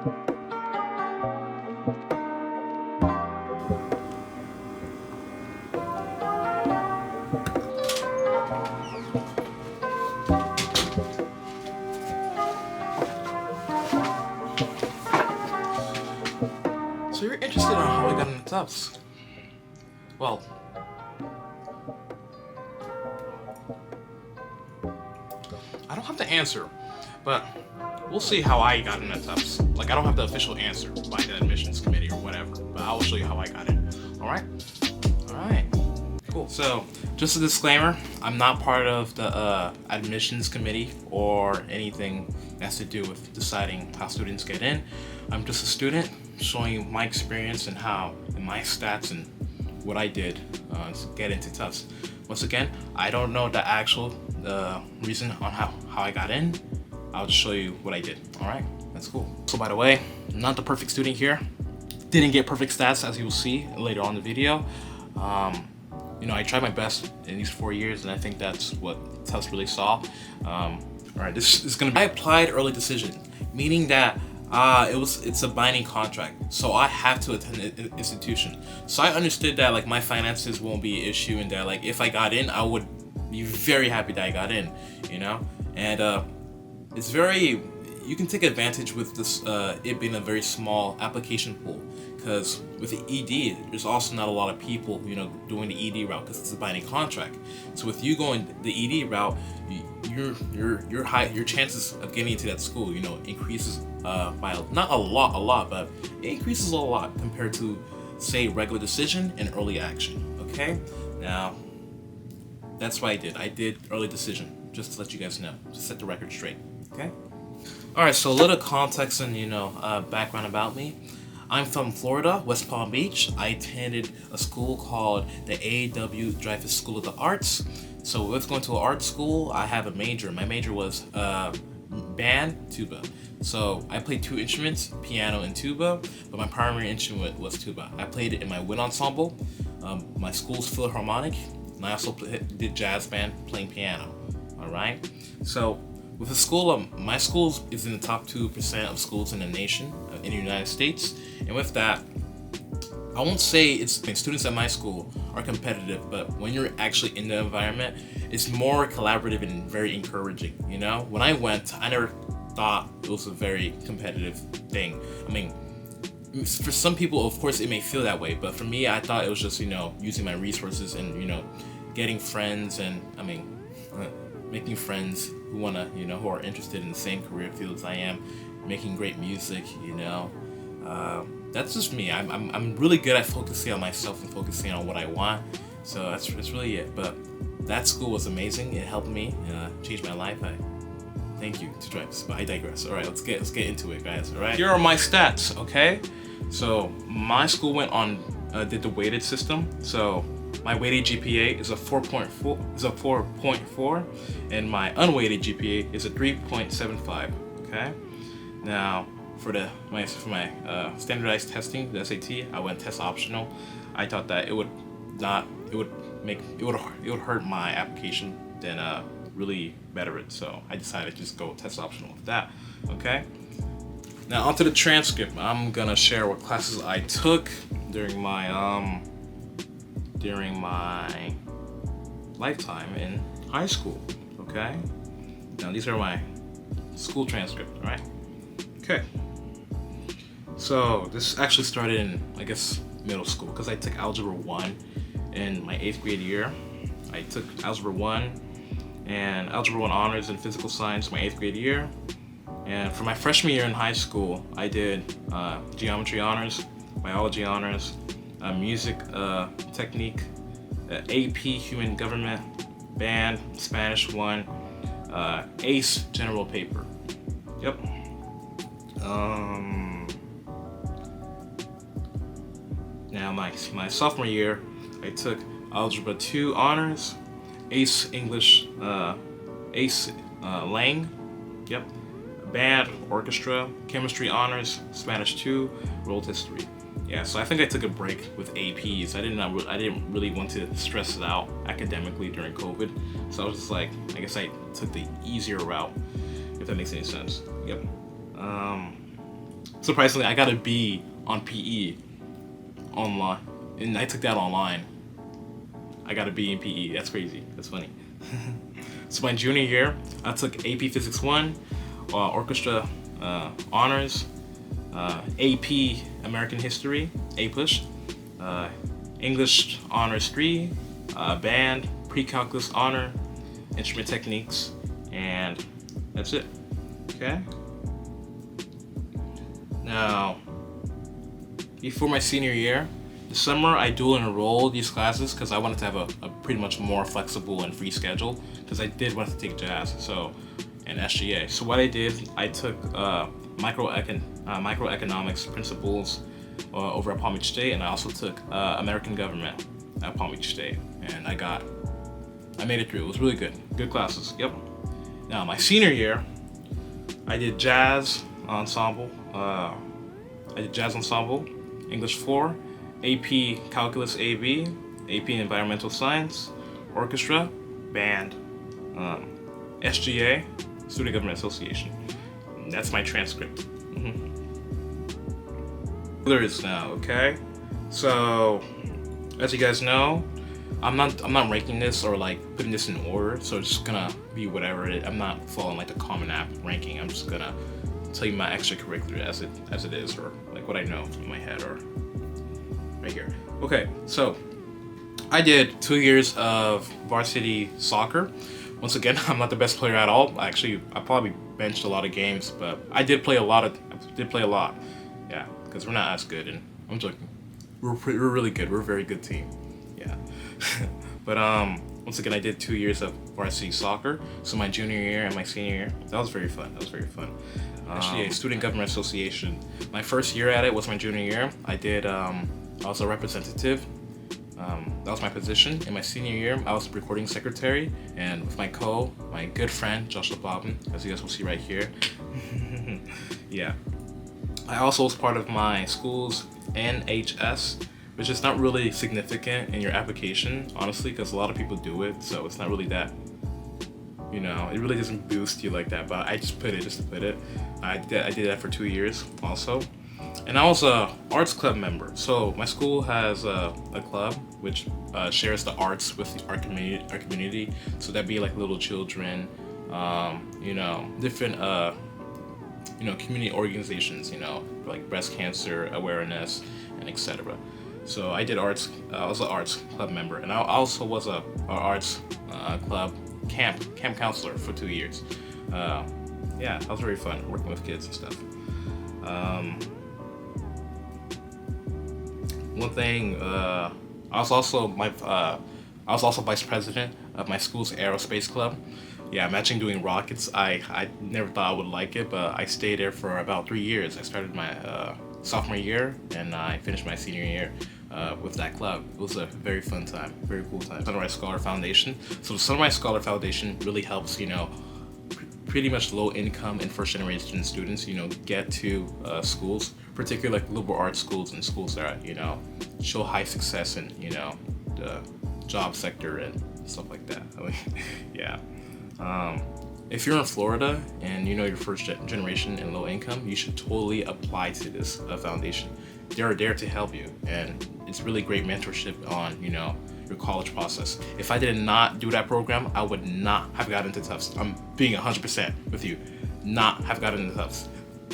So you're interested in how I got into Tufts? Well, I don't have the answer, but we'll see how I got into Tufts. Like, I don't have the official answer by the admissions committee or whatever, but I will show you how I got in. Alright? Alright. Cool. So, just a disclaimer, I'm not part of the admissions committee or anything that has to do with deciding how students get in. I'm just a student showing you my experience and how, and my stats and what I did to get into Tufts. Once again, I don't know the actual reason on how I got in. I'll just show you what I did. Alright, that's cool. So by the way, I'm not the perfect student here. Didn't get perfect stats, as you will see later on in the video. You know, I tried my best in these 4 years, and I think that's what Tufts really saw. Alright, this is gonna be, I applied early decision, meaning that it's a binding contract, so I have to attend an institution. So I understood that like my finances won't be an issue, and that like if I got in, I would be very happy that I got in, you know. And it's very, you can take advantage with this it being a very small application pool, because with the ED, there's also not a lot of people, you know, doing the ED route because it's a binding contract. So with you going the ED route, your chances of getting into that school, you know, increases by not a lot, but it increases a lot compared to, say, regular decision and early action. Okay, now that's what I did. I did early decision, just to let you guys know, to set the record straight. Okay. All right. So a little context and background about me. I'm from Florida, West Palm Beach. I attended a school called the A.W. Dreyfus School of the Arts. So with going to an art school, I have a major. My major was band, tuba. So I played 2 instruments, piano and tuba, but my primary instrument was tuba. I played it in my wind ensemble, my school's philharmonic, and I also did jazz band playing piano. All right. So with the school, my school is in the top 2% of schools in the nation, in the United States. And with that, I won't say students at my school are competitive, but when you're actually in the environment, it's more collaborative and very encouraging. You know, when I went, I never thought it was a very competitive thing. I mean, for some people, of course, it may feel that way, but for me, I thought it was just, you know, using my resources and, you know, getting friends and, I mean, making friends who wanna, you know, who are interested in the same career field as I am, making great music, you know. That's just me. I'm really good at focusing on myself and focusing on what I want. So that's really it. But that school was amazing. It helped me change my life. I thank you to Dreyfus, but I digress. All right, let's get into it, guys. All right. Here are my stats. Okay. So my school went on did the weighted system. So my weighted GPA is a 4.4, and my unweighted GPA is a 3.75. Okay. Now, for my standardized testing, the SAT, I went test optional. I thought that it would hurt my application than really better it. So I decided to just go test optional with that. Okay. Now onto the transcript. I'm gonna share what classes I took during my lifetime in high school. Okay. Now these are my school transcript. All right. Okay. So this actually started in, I guess, middle school, because I took Algebra 1 in my 8th grade year. I took Algebra 1 and Algebra 1 Honors in Physical Science my 8th grade year. And for my freshman year in high school, I did Geometry Honors, Biology Honors, Music Technique, AP Human Government, Band, Spanish 1, ACE General Paper. Yep. Now my sophomore year, I took Algebra 2 Honors, ACE English, ACE Lang, yep, Band, Orchestra, Chemistry Honors, Spanish 2, World History. Yeah, so I think I took a break with APs. I didn't really want to stress it out academically during COVID, so I was just like, I guess I took the easier route, if that makes any sense. Yep. Surprisingly, I got a B on PE online, and I took that online. I got a B in PE. That's crazy. That's funny. So my junior year, I took AP Physics 1, Orchestra Honors, AP American History, A-Push, English Honors 3, Band, Pre-Calculus Honor, Instrument Techniques, and that's it. Okay? Now, before my senior year, the summer I dual enrolled these classes because I wanted to have a pretty much more flexible and free schedule because I did want to take jazz and SGA. So what I did, I took microeconomics principles over at Palm Beach State, and I also took American government at Palm Beach State, and I made it through. It was really good classes. Yep. Now my senior year, I did jazz ensemble. English 4, AP Calculus AB, AP Environmental Science, Orchestra, Band, SGA, Student Government Association. And that's my transcript. There is now, okay? So, as you guys know, I'm not ranking this or like putting this in order, so it's just gonna be whatever it is. I'm not following like the Common App ranking. I'm just gonna tell you my extracurricular as it is, or like what I know in my head, or right here. Okay, so I did 2 years of varsity soccer. Once again, I'm not the best player at all. Actually, I probably benched a lot of games, but I did play a lot. Yeah, because we're not as good, and I'm joking. We're really good. We're a very good team. Yeah. But once again, I did 2 years of varsity soccer. So my junior year and my senior year, that was very fun. Actually, a Student Government Association. My first year at it was my junior year. I was a representative. That was my position. In my senior year, I was a recording secretary, and with my good friend, Joshua Bobbin, as you guys will see right here. Yeah. I also was part of my school's NHS, which is not really significant in your application, honestly, because a lot of people do it, so it's not really that, it really doesn't boost you like that, but I just put it just to put it. I did that for 2 years also. And I was a arts club member. So my school has a club which shares the arts with our community. So that'd be like little children, different community organizations, like breast cancer awareness and etc. So I did arts. I was an arts club member, and I also was a arts club camp counselor for 2 years. Yeah, that was very fun working with kids and stuff. One thing, I was also vice president of my school's aerospace club. Yeah, imagine doing rockets. I never thought I would like it, but I stayed there for about 3 years. I started my sophomore year, and I finished my senior year with that club. It was a very fun time, very cool time. Sunrise Scholar Foundation. So the Sunrise Scholar Foundation really helps, pretty much low income and first generation students, get to schools, particularly like liberal arts schools and schools that, show high success in, the job sector and stuff like that. Yeah. If you're in Florida and you're first generation and low income, you should totally apply to this foundation. They're there to help you, and it's really great mentorship on, your college process. If I did not do that program, I would not have gotten into Tufts. I'm being 100% with you, not have gotten into Tufts.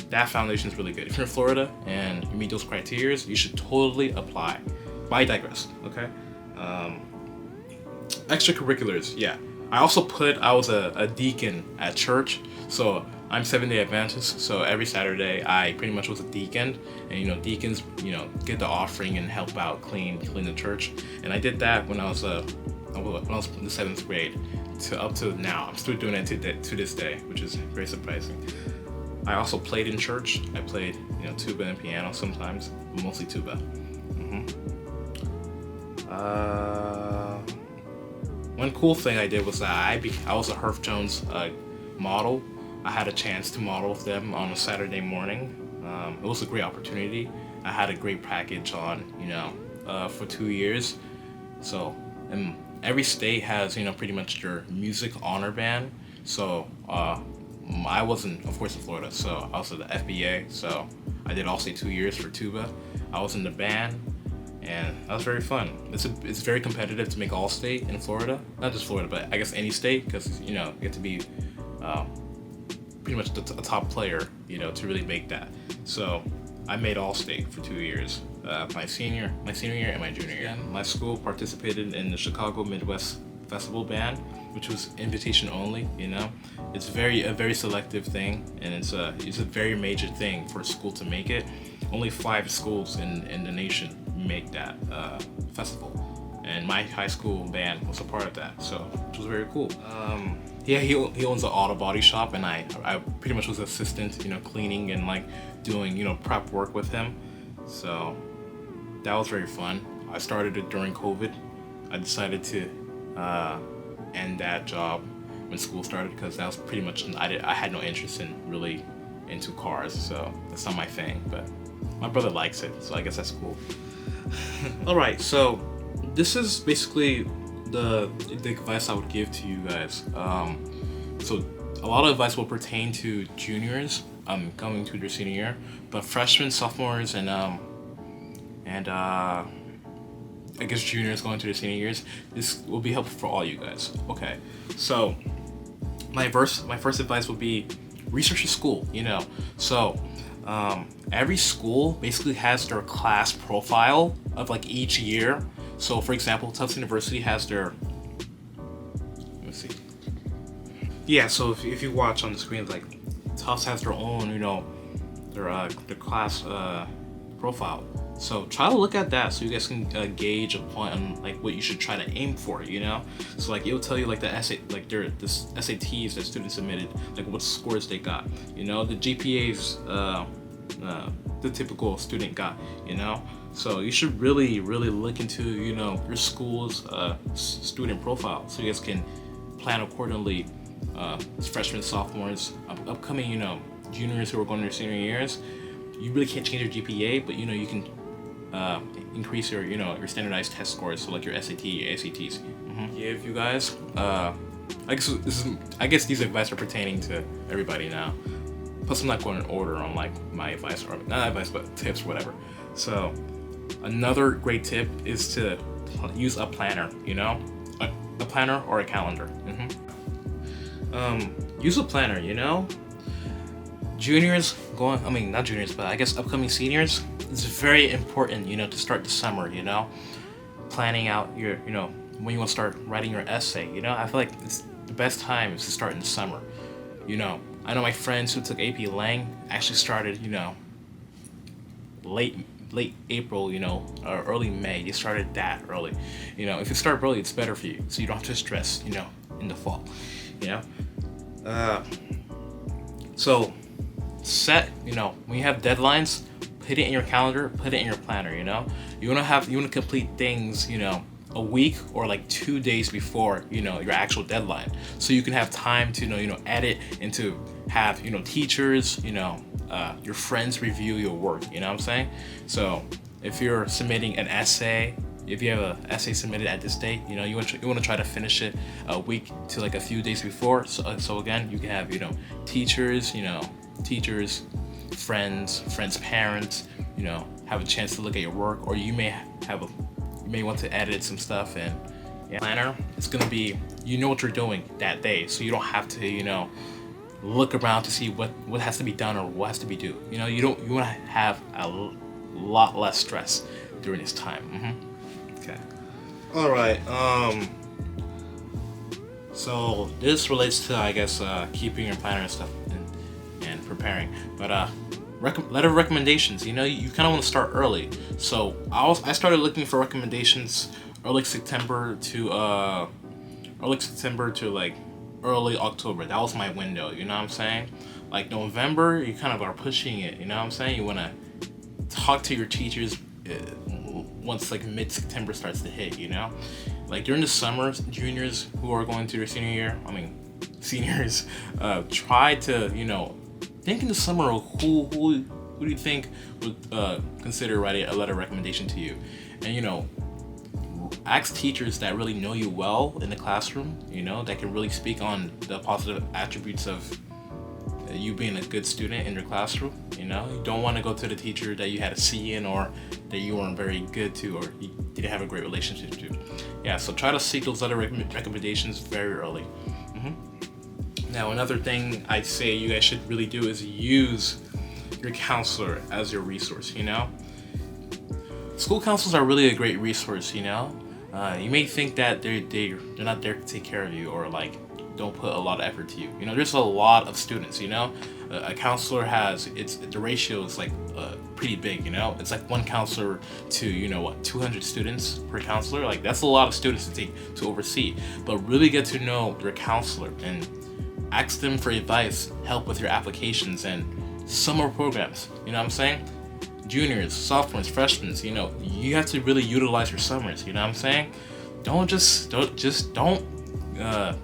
That foundation is really good. If you're in Florida and you meet those criteria, you should totally apply. But I digress, okay? Extracurriculars, yeah. I was a deacon at church, so I'm Seventh-day Adventist, so every Saturday I pretty much was a deacon, and deacons, get the offering and help out clean the church, and I did that when I was in the 7th grade to up to now. I'm still doing it to this day, which is very surprising. I also played in church. I played, tuba and piano sometimes, but mostly tuba. One cool thing I did was that I was a Herff Jones model. I had a chance to model with them on a Saturday morning. It was a great opportunity. I had a great package on, for 2 years. So, and every state has, pretty much their music honor band. So, I wasn't, of course, in Florida, so I was at the FBA. So I did All-State 2 years for tuba. I was in the band, and that was very fun. It's very competitive to make All-State in Florida. Not just Florida, but I guess any state, because you get to be pretty much a top player, to really make that. So I made All-State for 2 years, my senior year and my junior year. My school participated in the Chicago Midwest Festival Band, which was invitation only. It's a very selective thing, and it's a very major thing for a school to make it. Only 5 schools in the nation make that festival, and my high school band was a part of that, so which was very cool. Yeah, he owns an auto body shop, and I pretty much was assistant, cleaning and like doing prep work with him. So that was very fun. I started it during COVID. I decided to end that job when school started, because that was pretty much I had no interest in really into cars, so that's not my thing. But my brother likes it, so I guess that's cool. All right, so this is basically the advice I would give to you guys. So a lot of advice will pertain to juniors coming to their senior year, but freshmen, sophomores, and I guess juniors going to their senior years, this will be helpful for all you guys. Okay, so my first advice would be research your school. So every school basically has their class profile of like each year. So for example, Tufts University has their, let's see. Yeah, so if you watch on the screen, like Tufts has their own, their class profile. So try to look at that so you guys can gauge a point on like what you should try to aim for. So like it'll tell you like the essay, like the SATs that students submitted, like what scores they got. The GPAs the typical student got. So you should really look into your school's student profile so you guys can plan accordingly. Freshmen, sophomores, upcoming juniors who are going to their senior years. You really can't change your GPA, but you can increase your your standardized test scores, so like your SAT, your ACTs. Give you guys I guess these advice are pertaining to everybody now. Plus I'm not going in order on like my advice, or not advice but tips, whatever. So another great tip is to use a planner, a planner or a calendar. Use a planner, juniors not juniors, but I guess upcoming seniors, it's very important, to start the summer, planning out your, when you want to start writing your essay, I feel like it's the best time is to start in the summer. I know my friends who took AP Lang actually started, late April, or early May. They started that early. If you start early, it's better for you, so you don't have to stress, in the fall. So set, when you have deadlines, put it in your calendar, put it in your planner. You want to complete things, a week or like 2 days before your actual deadline, so you can have time to edit and to have teachers, your friends review your work. You know what I'm saying? So if you're submitting an essay, if you have an essay submitted at this date, you want to try to finish it a week to like a few days before. So again, you can have teachers, friends, parents, have a chance to look at your work, or you may want to edit some stuff. And planner, it's gonna be what you're doing that day, so you don't have to look around to see what has to be done or what has to be due. You want to have a lot less stress during this time. Okay. All right. So this relates to, I guess, keeping your planner and stuff and preparing. But letter of recommendations. You kind of want to start early. So I started looking for recommendations early September to like early October. That was my window. You know what I'm saying? Like November, you kind of are pushing it. You know what I'm saying? You want to talk to your teachers once like mid-September starts to hit. Like during the summer, juniors who are going through their senior year, seniors, try to think in the summer of who do you think would consider writing a letter of recommendation to you, and ask teachers that really know you well in the classroom, that can really speak on the positive attributes of you being a good student in your classroom. You know, you don't want to go to the teacher that you had a C in, or that you weren't very good to, or you didn't have a great relationship to. Yeah, so try to seek those other recommendations very early. Now, another thing I'd say you guys should really do is use your counselor as your resource. You know, school counselors are really a great resource. You know, you may think that they're not there to take care of you, or like don't put a lot of effort to you. You know, there's a lot of students. You know, a counselor has the ratio is like pretty big. You know, it's like one counselor to 200 students per counselor. Like that's a lot of students to oversee. But really get to know your counselor and ask them for advice, help with your applications and summer programs. You know what I'm saying? Juniors, sophomores, freshmen, you know, you have to really utilize your summers. You know what I'm saying? Don't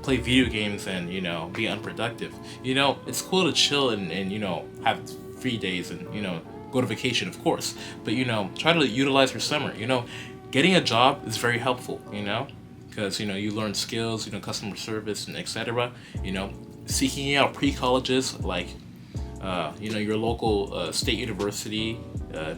play video games and, you know, be unproductive. You know, it's cool to chill and you know, have free days and, you know, go to vacation, of course. But, you know, try to utilize your summer. You know, getting a job is very helpful, you know, because, you know, you learn skills, you know, customer service and etc. You know, seeking out pre-colleges like, you know, your local state university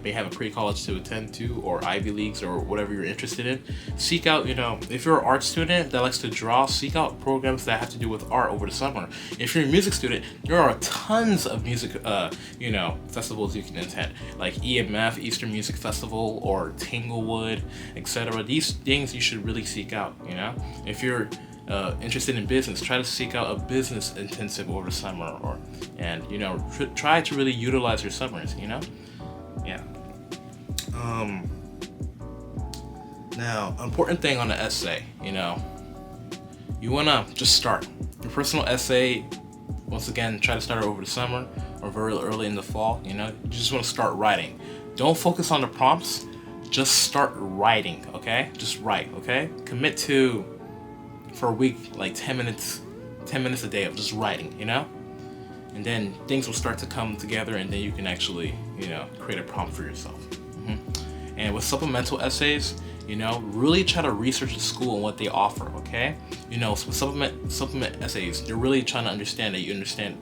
may have a pre-college to attend to, or Ivy Leagues, or whatever you're interested in. Seek out, you know, if you're an art student that likes to draw, seek out programs that have to do with art over the summer. If you're a music student, there are tons of music, you know, festivals you can attend, like EMF, Eastern Music Festival, or Tanglewood, etc. These things you should really seek out, you know. If you're interested in business, try to seek out a business intensive over the summer, and you know, try to really utilize your summers, you know. Yeah. Now, important thing on the essay, you know, you wanna just start your personal essay. Once again, try to start it over the summer or very early in the fall. You know, you just want to start writing. Don't focus on the prompts. Just start writing. Okay, just write. Okay, commit to for a week, like 10 minutes a day of just writing, you know? And then things will start to come together, and then you can actually, you know, create a prompt for yourself. And with supplemental essays, you know, really try to research the school and what they offer, okay? You know, with supplement essays, you're really trying to understand that you understand.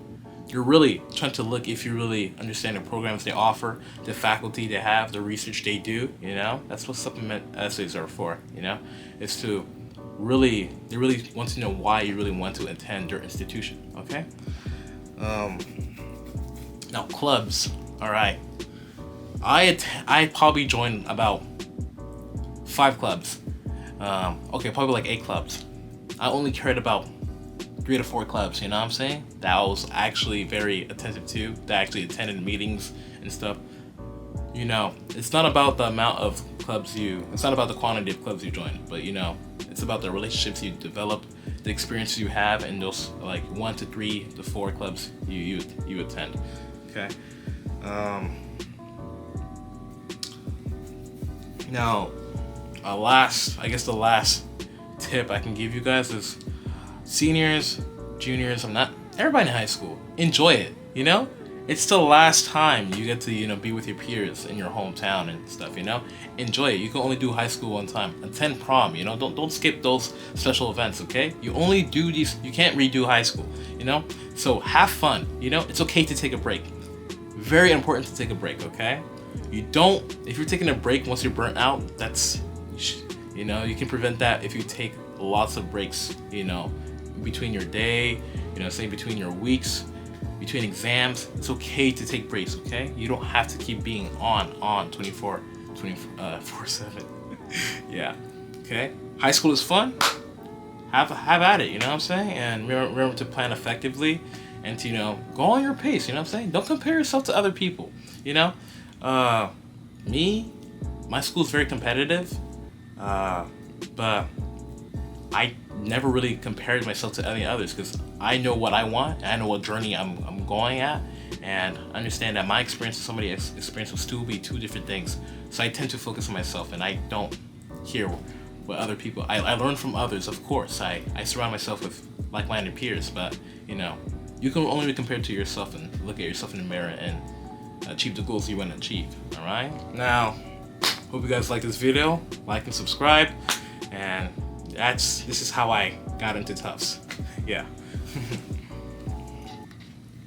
You're really trying to look if you really understand the programs they offer, the faculty they have, the research they do, you know? That's what supplement essays are for, you know? It's to they really want to know why you really want to attend their institution, okay? Now clubs, all right. I probably joined about 5 clubs. Okay, probably like 8 clubs. I only cared about 3 to 4 clubs, you know what I'm saying? That I was actually very attentive to, that I actually attended meetings and stuff. You know, it's not about the amount of clubs it's not about the quantity of clubs you join, but you know, it's about the relationships you develop, the experiences you have, and those like 1 to 3 to 4 clubs you attend. Okay. Now, the last tip I can give you guys is seniors, juniors, everybody in high school, enjoy it, you know? It's the last time you get to, you know, be with your peers in your hometown and stuff, you know? Enjoy it. You can only do high school one time. Attend prom, you know? Don't skip those special events, okay? You only do these, you can't redo high school, you know? So have fun, you know? It's okay to take a break. Very important to take a break, okay? If you're taking a break once you're burnt out, you know, you can prevent that if you take lots of breaks, you know, between your day, you know, say between your weeks, between exams. It's okay to take breaks, okay? You don't have to keep being on 24/7. Yeah, okay? High school is fun. Have at it, you know what I'm saying? And remember to plan effectively and to, you know, go on your pace, you know what I'm saying? Don't compare yourself to other people, you know? My school's very competitive, but I never really compared myself to any others because I know what I want, and I know what journey I'm going at, and understand that my experience and somebody's experience will still be 2 different things. So I tend to focus on myself, and I don't hear what other people. I learn from others, of course. I surround myself with like-minded peers, but you know, you can only be compared to yourself and look at yourself in the mirror and achieve the goals you want to achieve. All right. Now, hope you guys like this video. Like and subscribe, and this is how I got into Tufts. Yeah.